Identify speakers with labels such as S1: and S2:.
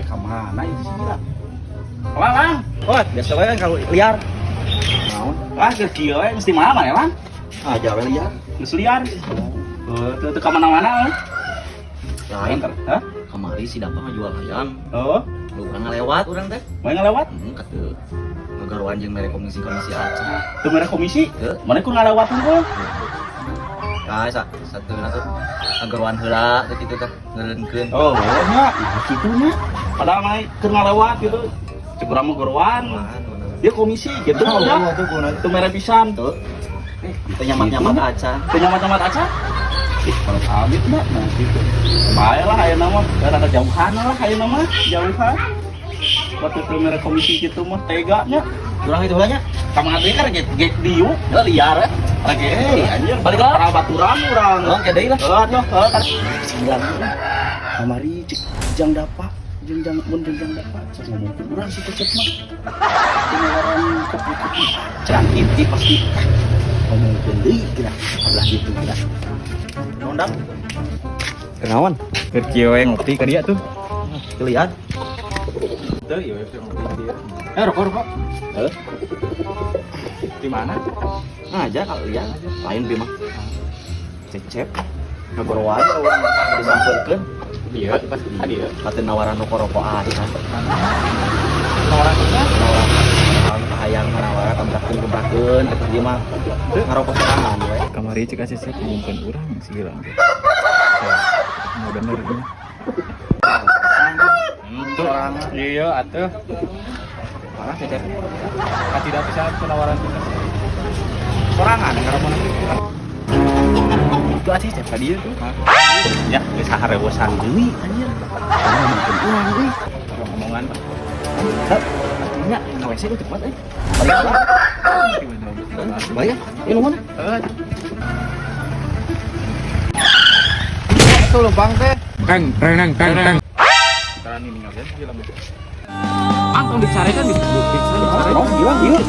S1: Kemana itu sih gila? Lang. Oh, biasa wae kalau liar. Naon? Ah, keur kieu we mesti mana ya, Lang? Ah, jawe liar. Geus liar. Oh, teu ka mana-mana.
S2: Lain
S1: Hah?
S2: kamari si Dapa ngajual ayam.
S1: Oh,
S2: Lu urang ngalewat urang teh.
S1: mau ngalewat?
S2: Kata ngagaruan jeung mere komisi acan.
S1: Teu mere komisi?
S2: Teu.
S1: Mana ku ngalewat hungkul?
S2: Satu atuh ngagaruan heula teh kitu teh ngeureunkeun.
S1: Oh, nya, kitu nya. Padahal mah keur ngalewat gitu. Cek urang mah gorowan. Dia komisi gitu udah. Teu mere pisan.
S2: Tuh. Teu nyamat-nyamat acan.
S1: Teu nyamat-nyamat aca. Kalau amit mah nah gitu. Bae lah ayeuna mah rada jauhan lah ayeuna mah, jauhan. Waktu teu mere komisi kitu mah tega nya.
S2: Urang itu heula nya.
S1: Kamari kan gek diu, liar ya. Lagi anjir balik lah baturan urang.
S2: Urang ke deui lah.
S1: Atuh, kan. Sembilan. Kamari jang dapat, jang dapat. Sok ngomong ke urang si kecep mah. Penawaran kopi-kopi. Cerang inti pasti. Ngomong ke deui kira sebelah gitu kira. Nondang.
S3: Kenawan? Keur kieu we ngopi ka dieu tuh.
S2: Lihat.
S1: Teu ieu ngopi dia. Rokok. Di mana?
S2: Aja kalau lihat lain bima. Cecep. Ngagorowan urang disampeurkeun.
S1: Dia pas tadi ya.
S2: Kata nawaran rokok-rokok adi kan.
S1: Orang kita
S2: Hayang nawaran kambrakeun eta ieu mah ngarokok sorangan we.
S3: Kamari cek acecep ngomongkeun urang sigelang teh. Mau bener ini.
S1: orang
S3: Iya atuh.
S2: Parah cecep.
S3: Tidak bisa penawaran kita.
S1: sorangan ngarepon
S3: Itu acecep tadi itu.
S1: ya geus harewosan deui anjir. Mungkin urang deui.
S3: Omongan.
S1: Artinya KWC itu cepat balik lah. Bayar, ini mana?
S3: Itu lubang teh. Kang. Sekarang ini nggak bisa
S1: Angkong dicarekan di
S3: dicari.
S1: Oh, iya.